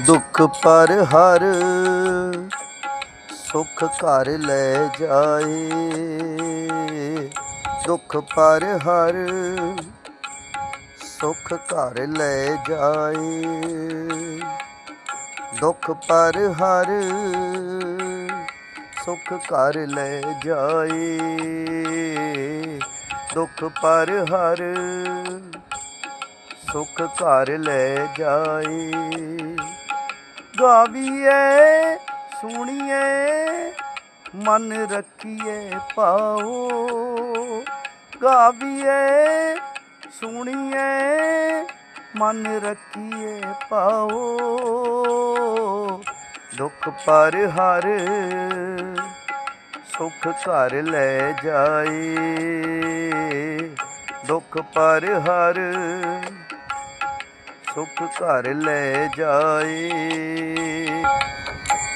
दुख पर हर सुख घर ले जाए। दुख पर हर सुख घर ले जाए। दुख पर हर सुख घर ले जाए। दुख पर हर सुख घर ले जाए। गावीए सुनिए मन रखिए पाओ। गावीए सुनिए मन रखिए पाओ। दुख पर हर सुख घर ले जाए। दुख पर हर सुख घर ले जाए।